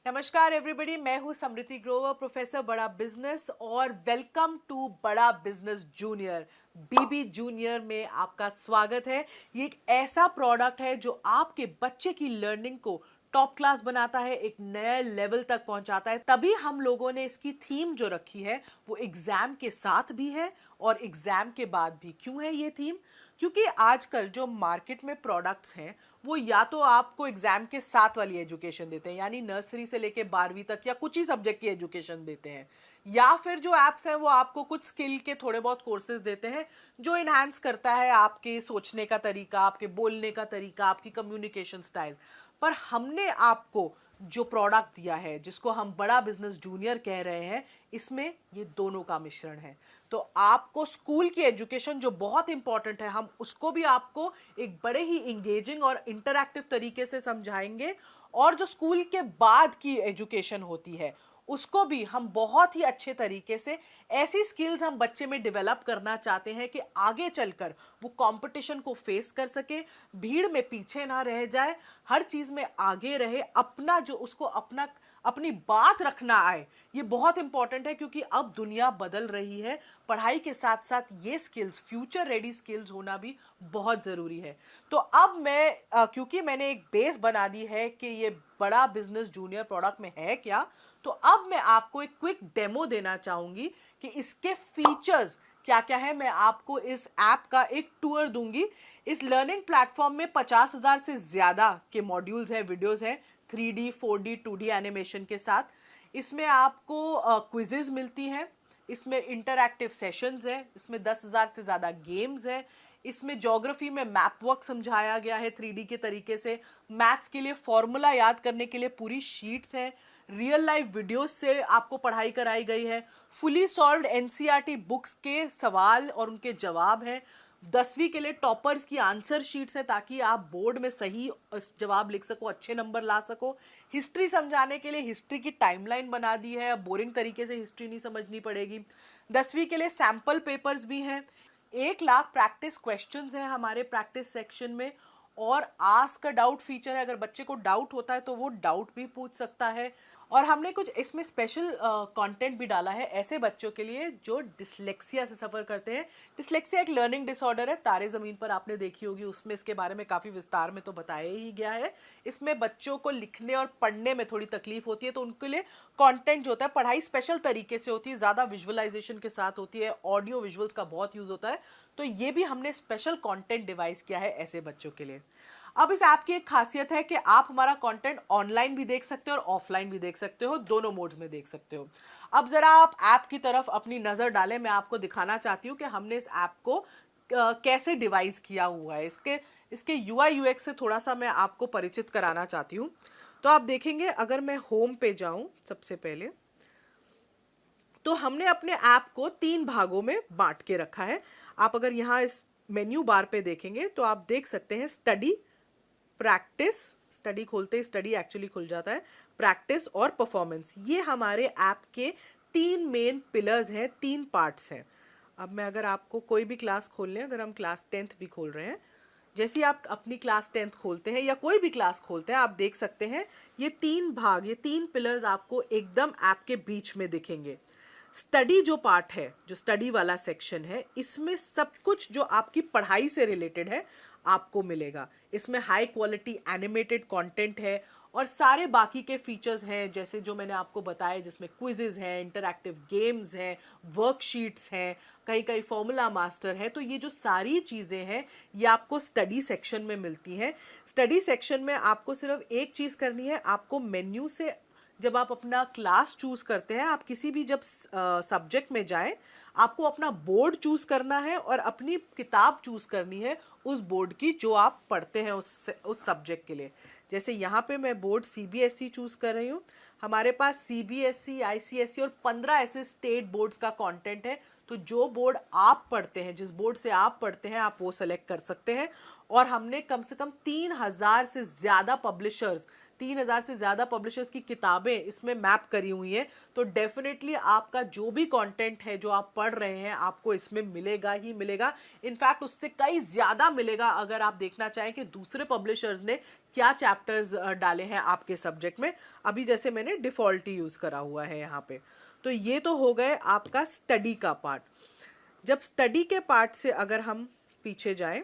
नमस्कार एवरीबॉडी, मैं हूं समृति ग्रोवर, प्रोफेसर बड़ा बिजनेस, और वेलकम टू बड़ा बिजनेस जूनियर। बीबी जूनियर में आपका स्वागत है। ये एक ऐसा प्रोडक्ट है जो आपके बच्चे की लर्निंग को टॉप क्लास बनाता है, एक नए लेवल तक पहुंचाता है। तभी हम लोगों ने इसकी थीम जो रखी है वो एग्जाम के साथ भी है और एग्जाम के बाद भी। क्यों है ये थीम? क्योंकि आजकल जो मार्केट में प्रोडक्ट्स हैं वो या तो आपको एग्जाम के साथ वाली एजुकेशन देते हैं, यानी नर्सरी से लेके 12वीं तक या कुछ ही सब्जेक्ट की एजुकेशन देते हैं, या फिर जो एप्स हैं वो आपको कुछ स्किल के थोड़े बहुत कोर्सेज देते हैं जो इनहांस करता है आपके सोचने का तरीका, आपके बोलने का तरीका, आपकी कम्युनिकेशन स्टाइल। पर हमने आपको जो प्रोडक्ट दिया है, जिसको हम बड़ा बिजनेस जूनियर कह रहे हैं, इसमें ये दोनों का मिश्रण है। तो आपको स्कूल की एजुकेशन जो बहुत इंपॉर्टेंट है, हम उसको भी आपको एक बड़े ही इंगेजिंग और इंटरैक्टिव तरीके से समझाएंगे, और जो स्कूल के बाद की एजुकेशन होती है उसको भी हम बहुत ही अच्छे तरीके से, ऐसी स्किल्स हम बच्चे में डेवलप करना चाहते हैं कि आगे चलकर वो कंपटीशन को फेस कर सके, भीड़ में पीछे ना रह जाए, हर चीज में आगे रहे, अपना जो उसको अपनी बात रखना आए। ये बहुत इंपॉर्टेंट है क्योंकि अब दुनिया बदल रही है। पढ़ाई के साथ साथ ये स्किल्स, फ्यूचर रेडी स्किल्स होना भी बहुत जरूरी है। तो अब क्योंकि मैंने एक बेस बना दी है कि ये बड़ा बिजनेस जूनियर प्रोडक्ट में है क्या, तो अब मैं आपको एक क्विक डेमो देना चाहूंगी कि इसके फीचर्स क्या क्या है। मैं आपको इस ऐप का एक टूर दूंगी। इस लर्निंग प्लेटफॉर्म में 50,000 से ज्यादा के मॉड्यूल्स हैं, वीडियोस हैं, 3D 4D 2D एनिमेशन के साथ। इसमें आपको क्विजेज मिलती हैं, इसमें इंटरैक्टिव सेशंस हैं, इसमें 10,000 से ज़्यादा गेम्स हैं, इसमें ज्योग्राफी में मैप वर्क समझाया गया है 3D के तरीके से, मैथ्स के लिए फॉर्मूला याद करने के लिए पूरी शीट्स हैं, रियल लाइफ वीडियोस से आपको पढ़ाई कराई गई है, फुली सॉल्व्ड एनसीईआरटी बुक्स के सवाल और उनके जवाब हैं, 10वीं के लिए टॉपर्स की आंसर शीट्स है ताकि आप बोर्ड में सही जवाब लिख सको, अच्छे नंबर ला सको। हिस्ट्री समझाने के लिए हिस्ट्री की टाइमलाइन बना दी है, अब बोरिंग तरीके से हिस्ट्री नहीं समझनी पड़ेगी। 10वीं के लिए सैंपल पेपर्स भी हैं, 1 लाख प्रैक्टिस क्वेश्चंस हैं हमारे प्रैक्टिस सेक्शन में, और आस्क अ डाउट फीचर है। अगर बच्चे को डाउट होता है तो वो डाउट भी पूछ सकता है। और हमने कुछ इसमें स्पेशल कंटेंट भी डाला है ऐसे बच्चों के लिए जो डिसलेक्सिया से सफ़र करते हैं। डिसलेक्सिया एक लर्निंग डिसऑर्डर है, तारे ज़मीन पर आपने देखी होगी, उसमें इसके बारे में काफ़ी विस्तार में तो बताया ही गया है। इसमें बच्चों को लिखने और पढ़ने में थोड़ी तकलीफ होती है, तो उनके लिए कंटेंट जो होता है, पढ़ाई स्पेशल तरीके से होती है, ज़्यादा विजुअलाइजेशन के साथ होती है, ऑडियो विजुअल्स का बहुत यूज़ होता है, तो ये भी हमने स्पेशल कंटेंट डिवाइस किया है ऐसे बच्चों के लिए। अब इस ऐप की एक खासियत है कि आप हमारा कंटेंट ऑनलाइन भी देख सकते हो और ऑफलाइन भी देख सकते हो, दोनों मोड्स में देख सकते हो। अब जरा आप ऐप की तरफ अपनी नजर डालें। मैं आपको दिखाना चाहती हूँ कि हमने इस ऐप को कैसे डिवाइस किया हुआ है। इसके यूआई यूएक्स से थोड़ा सा मैं आपको परिचित कराना चाहती हूँ। तो आप देखेंगे, अगर मैं होम पे जाऊं सबसे पहले, तो हमने अपने ऐप को 3 भागों में बांट के रखा है। आप अगर यहाँ इस मेन्यू बार पे देखेंगे तो आप देख सकते हैं स्टडी, प्रैक्टिस, स्टडी खोलते ही स्टडी एक्चुअली खुल जाता है, प्रैक्टिस और परफॉर्मेंस। ये हमारे ऐप के 3 मेन पिलर्स हैं, 3 पार्ट्स हैं। अब मैं अगर आपको कोई भी क्लास खोल लें, अगर हम क्लास 10th भी खोल रहे हैं, जैसे आप अपनी क्लास 10th खोलते हैं या कोई भी क्लास खोलते हैं, आप देख सकते हैं ये 3 भाग, ये 3 पिलर्स आपको एकदम ऐप के बीच में दिखेंगे। स्टडी जो पार्ट है, जो स्टडी वाला सेक्शन है, इसमें सब कुछ जो आपकी पढ़ाई से रिलेटेड है आपको मिलेगा। इसमें हाई क्वालिटी एनिमेटेड कंटेंट है और सारे बाकी के फीचर्स हैं, जैसे जो मैंने आपको बताया, जिसमें क्विजेज हैं, इंटरैक्टिव गेम्स हैं, वर्कशीट्स हैं, कहीं कहीं फॉर्मूला मास्टर है। तो ये जो सारी चीज़ें हैं ये आपको स्टडी सेक्शन में मिलती हैं। स्टडी सेक्शन में आपको सिर्फ एक चीज़ करनी है, आपको मेन्यू से जब आप अपना क्लास चूज करते हैं, आप किसी भी जब सब्जेक्ट में जाएं, आपको अपना बोर्ड चूज करना है और अपनी किताब चूज करनी है उस बोर्ड की जो आप पढ़ते हैं उस सब्जेक्ट के लिए। जैसे यहाँ पे मैं बोर्ड सीबीएसई चूज कर रही हूँ। हमारे पास सीबीएसई, आईसीएसई और 15 ऐसे स्टेट बोर्ड्स का कंटेंट है तो जो बोर्ड आप पढ़ते हैं, जिस बोर्ड से आप पढ़ते हैं, आप वो सेलेक्ट कर सकते हैं। और हमने कम से कम 3000 से ज़्यादा पब्लिशर्स, 3000 से ज़्यादा पब्लिशर्स की किताबें इसमें मैप करी हुई हैं। तो डेफिनेटली आपका जो भी कंटेंट है जो आप पढ़ रहे हैं, आपको इसमें मिलेगा ही मिलेगा। इनफैक्ट उससे कई ज़्यादा मिलेगा अगर आप देखना चाहें कि दूसरे पब्लिशर्स ने क्या चैप्टर्स डाले हैं आपके सब्जेक्ट में। अभी जैसे मैंने डिफ़ॉल्ट ही यूज़ करा हुआ है यहाँ पे। तो ये तो हो गए आपका स्टडी का पार्ट। जब स्टडी के पार्ट से अगर हम पीछे जाएं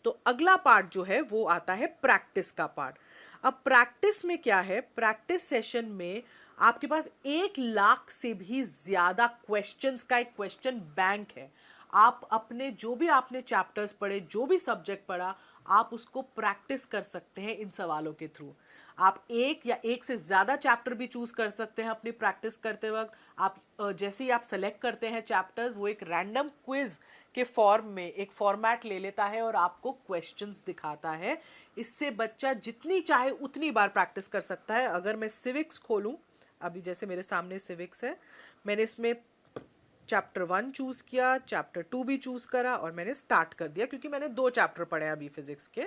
तो अगला पार्ट जो है वो आता है प्रैक्टिस का पार्ट। अब प्रैक्टिस में क्या है, प्रैक्टिस सेशन में आपके पास 1 लाख से भी ज्यादा क्वेश्चंस का एक क्वेश्चन बैंक है। आप अपने जो भी आपने चैप्टर्स पढ़े, जो भी सब्जेक्ट पढ़ा, आप उसको प्रैक्टिस कर सकते हैं इन सवालों के थ्रू। आप एक या एक से ज़्यादा चैप्टर भी चूज़ कर सकते हैं अपनी प्रैक्टिस करते वक्त। आप जैसे ही आप सेलेक्ट करते हैं चैप्टर्स, वो एक रैंडम क्विज के फॉर्म में एक फॉर्मेट ले लेता है और आपको क्वेश्चंस दिखाता है। इससे बच्चा जितनी चाहे उतनी बार प्रैक्टिस कर सकता है। अगर मैं सिविक्स खोलूँ, अभी जैसे मेरे सामने सिविक्स है, मैंने इसमें चैप्टर 1 चूज़ किया, चैप्टर 2 भी चूज़ करा और मैंने स्टार्ट कर दिया, क्योंकि मैंने 2 चैप्टर पढ़े अभी फिजिक्स के।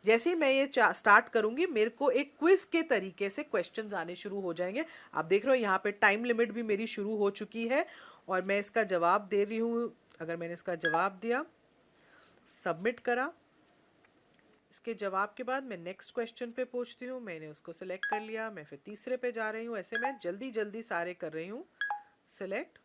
जैसे ही मैं ये स्टार्ट करूंगी, मेरे को एक क्विज के तरीके से क्वेश्चंस आने शुरू हो जाएंगे। आप देख रहे हो यहाँ पे टाइम लिमिट भी मेरी शुरू हो चुकी है और मैं इसका जवाब दे रही हूँ। अगर मैंने इसका जवाब दिया, सबमिट करा, इसके जवाब के बाद मैं नेक्स्ट क्वेश्चन पे पहुँचती हूँ। मैंने उसको सिलेक्ट कर लिया, मैं फिर तीसरे पे जा रही हूँ। ऐसे मैं जल्दी जल्दी सारे कर रही हूँ सिलेक्ट।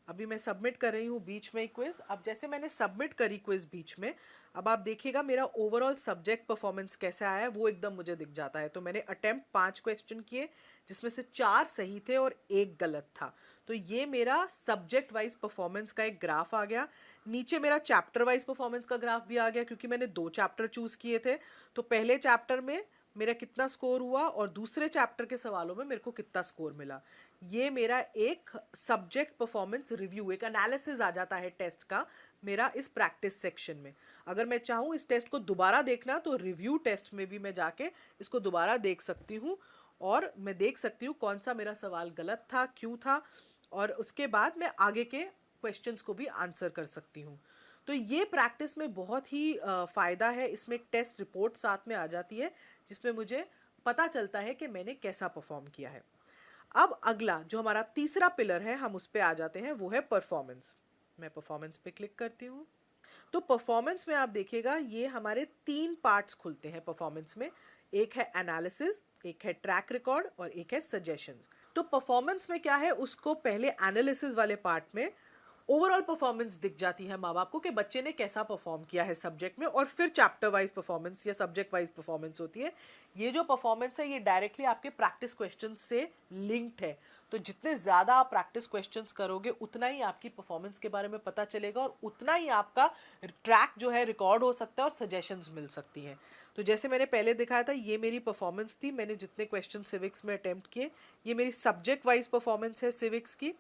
अभी मैं सबमिट कर रही हूँ बीच में ही क्विज। अब जैसे मैंने सबमिट करी क्विज बीच में, अब आप देखिएगा मेरा ओवरऑल सब्जेक्ट परफॉर्मेंस कैसे आया है वो एकदम मुझे दिख जाता है। तो मैंने अटेम्प्ट 5 क्वेश्चन किए, जिसमें से 4 सही थे और 1 गलत था। तो ये मेरा सब्जेक्ट वाइज परफॉर्मेंस का एक ग्राफ आ गया। नीचे मेरा चैप्टर वाइज परफॉर्मेंस का ग्राफ भी आ गया, क्योंकि मैंने 2 चैप्टर चूज किए थे। तो पहले चैप्टर में मेरा कितना स्कोर हुआ और दूसरे चैप्टर के सवालों में मेरे को कितना स्कोर मिला। ये मेरा एक सब्जेक्ट परफॉर्मेंस रिव्यू, एक एनालिसिस आ जाता है टेस्ट का मेरा इस प्रैक्टिस सेक्शन में। अगर मैं चाहूँ इस टेस्ट को दोबारा देखना, तो रिव्यू टेस्ट में भी मैं जाके इसको दोबारा देख सकती हूँ और मैं देख सकती हूँ कौन सा मेरा सवाल गलत था, क्यों था, और उसके बाद मैं आगे के क्वेश्चंस को भी आंसर कर सकती हूँ। तो ये प्रैक्टिस में बहुत ही फ़ायदा है। इसमें एक टेस्ट रिपोर्ट साथ में आ जाती है, जिसमें मुझे पता चलता है कि मैंने कैसा परफॉर्म किया है। अब अगला जो हमारा तीसरा पिलर है, हम उस पे आ जाते हैं, वो है परफॉर्मेंस। मैं परफॉर्मेंस पे क्लिक करती हूँ। तो परफॉर्मेंस में आप देखिएगा ये हमारे 3 पार्ट्स खुलते हैं परफॉर्मेंस में। एक है एनालिसिस, एक है ट्रैक रिकॉर्ड और एक है सजेशंस। तो परफॉर्मेंस में क्या है, उसको पहले एनालिसिस वाले पार्ट में ओवरऑल परफॉर्मेंस दिख जाती है माँ बाप को कि बच्चे ने कैसा परफॉर्म किया है सब्जेक्ट में, और फिर चैप्टर वाइज परफॉर्मेंस या सब्जेक्ट वाइज परफॉर्मेंस होती है। ये जो परफॉर्मेंस है ये डायरेक्टली आपके प्रैक्टिस क्वेश्चन से लिंक्ड है। तो जितने ज़्यादा आप प्रैक्टिस क्वेश्चंस करोगे, उतना ही आपकी परफॉर्मेंस के बारे में पता चलेगा और उतना ही आपका ट्रैक जो है रिकॉर्ड हो सकता है और सजेशंस मिल सकती हैं। तो जैसे मैंने पहले दिखाया था, ये मेरी परफॉर्मेंस थी। मैंने जितने क्वेश्चन सिविक्स में अटेम्प्ट किए, ये मेरी सब्जेक्ट वाइज परफॉर्मेंस है सिविक्स की।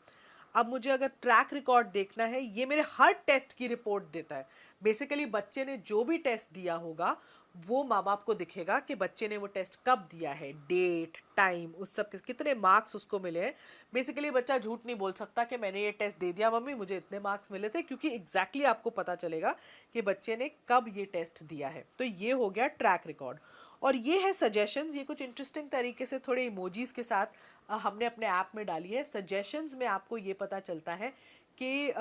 अब मुझे अगर ट्रैक रिकॉर्ड देखना है, ये मेरे हर टेस्ट की रिपोर्ट देता है। बेसिकली बच्चे ने जो भी टेस्ट दिया होगा वो माँ बाप को दिखेगा कि बच्चे ने वो टेस्ट कब दिया है, डेट, टाइम, उस सब के कितने मार्क्स उसको मिले हैं। बेसिकली बच्चा झूठ नहीं बोल सकता कि मैंने ये टेस्ट दे दिया मम्मी, मुझे इतने मार्क्स मिले थे, क्योंकि एग्जैक्टली आपको पता चलेगा कि बच्चे ने कब ये टेस्ट दिया है। तो ये हो गया ट्रैक रिकॉर्ड। और ये है सजेशंस। ये कुछ इंटरेस्टिंग तरीके से थोड़े इमोजीज के साथ हमने अपने ऐप में डाली है। सजेशंस में आपको ये पता चलता है कि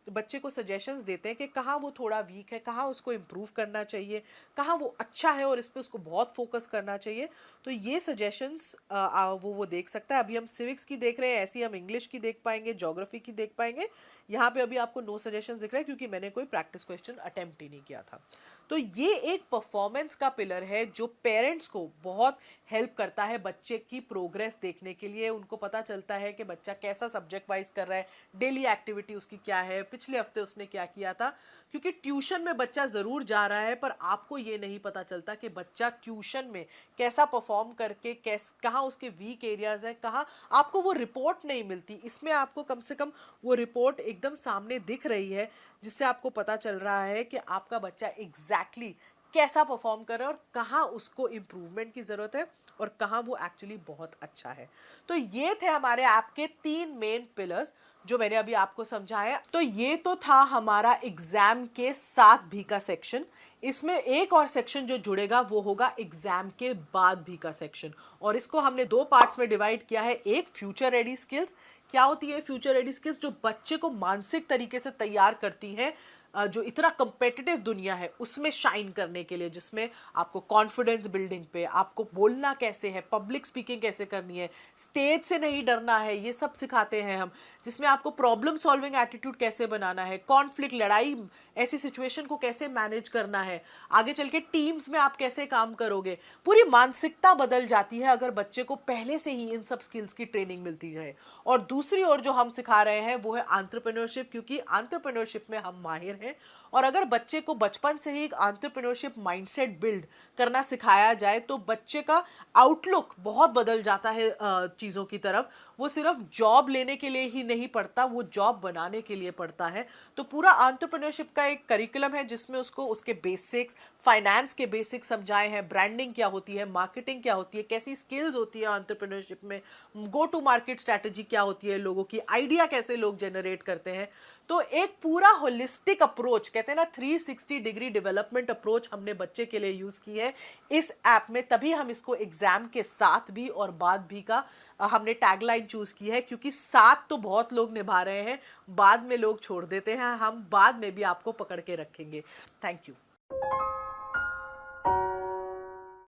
बच्चे को सजेशंस देते हैं कि कहाँ वो थोड़ा वीक है, कहाँ उसको इम्प्रूव करना चाहिए, कहाँ वो अच्छा है और इस पर उसको बहुत फोकस करना चाहिए। तो ये सजेशंस वो देख सकता है। अभी हम सिविक्स की देख रहे हैं, ऐसी हम इंग्लिश की देख पाएंगे, ज्योग्राफी की देख पाएंगे। यहाँ पे अभी आपको नो सजेशंस दिख रहा है, क्योंकि मैंने कोई प्रैक्टिस क्वेश्चन अटेम्प्ट ही नहीं किया था। तो ये एक परफॉर्मेंस का पिलर है जो पेरेंट्स को बहुत हेल्प करता है बच्चे की प्रोग्रेस देखने के लिए। उनको पता चलता है कि बच्चा कैसा सब्जेक्ट वाइज कर रहा है, डेली एक्टिविटी उसकी क्या है, पिछले हफ्ते उसने क्या किया था। क्योंकि ट्यूशन में बच्चा ज़रूर जा रहा है, पर आपको ये नहीं पता चलता कि बच्चा ट्यूशन में कैसा परफॉर्म करके कहाँ उसके वीक एरियाज हैं, कहाँ आपको वो रिपोर्ट नहीं मिलती। इसमें आपको कम से कम वो रिपोर्ट एकदम सामने दिख रही है, जिससे आपको पता चल रहा है कि आपका बच्चा एग्जैक्टली कैसा परफॉर्म कर रहा है और कहाँ उसको इम्प्रूवमेंट की ज़रूरत है और कहाँ वो एक्चुअली बहुत अच्छा है। तो ये थे हमारे ऐप के 3 मेन पिलर्स जो मैंने अभी आपको समझाया। तो ये तो था हमारा एग्जाम के साथ भी का सेक्शन। इसमें एक और सेक्शन जो जुड़ेगा वो होगा एग्जाम के बाद भी का सेक्शन, और इसको हमने दो पार्ट्स में डिवाइड किया है। एक फ्यूचर रेडी स्किल्स, क्या होती है फ्यूचर रेडी स्किल्स? जो बच्चे को मानसिक तरीके से तैयार करती है जो इतना कंपेटिटिव दुनिया है उसमें शाइन करने के लिए, जिसमें आपको कॉन्फिडेंस बिल्डिंग पे, आपको बोलना कैसे है, पब्लिक स्पीकिंग कैसे करनी है, स्टेज से नहीं डरना है, ये सब सिखाते हैं हम। जिसमें आपको प्रॉब्लम सॉल्विंग एटीट्यूड कैसे बनाना है, कॉन्फ्लिक्ट, लड़ाई, ऐसी सिचुएशन को कैसे मैनेज करना है, आगे चल के टीम्स में आप कैसे काम करोगे। पूरी मानसिकता बदल जाती है अगर बच्चे को पहले से ही इन सब स्किल्स की ट्रेनिंग मिलती है। और दूसरी ओर जो हम सिखा रहे हैं वो है एंटरप्रेन्योरशिप, क्योंकि एंटरप्रेन्योरशिप में हम माहिर हैं। और अगर बच्चे को बचपन से ही एक एंटरप्रेन्योरशिप माइंडसेट बिल्ड करना सिखाया जाए तो बच्चे का आउटलुक बहुत बदल जाता है चीज़ों की तरफ। वो सिर्फ जॉब लेने के लिए ही नहीं पढ़ता, वो जॉब बनाने के लिए पढ़ता है। तो पूरा एंटरप्रेन्योरशिप का एक करिकुलम है जिसमें उसको उसके बेसिक्स, फाइनेंस के बेसिक्स समझाए हैं, ब्रांडिंग क्या होती है, मार्केटिंग क्या होती है, कैसी स्किल्स होती है एंटरप्रेन्योरशिप में, गो टू मार्केट स्ट्रैटेजी क्या होती है, लोगों की आइडिया कैसे लोग जनरेट करते हैं। तो एक पूरा होलिस्टिक अप्रोच, कहते हैं ना 360 डिग्री डेवलपमेंट अप्रोच, हमने बच्चे के लिए यूज की है इस ऐप में। तभी हम इसको एग्जाम के साथ भी और बाद भी का हमने टैगलाइन चूज की है, क्योंकि साथ तो बहुत लोग निभा रहे हैं, बाद में लोग छोड़ देते हैं, हम बाद में भी आपको पकड़ के रखेंगे। Thank you.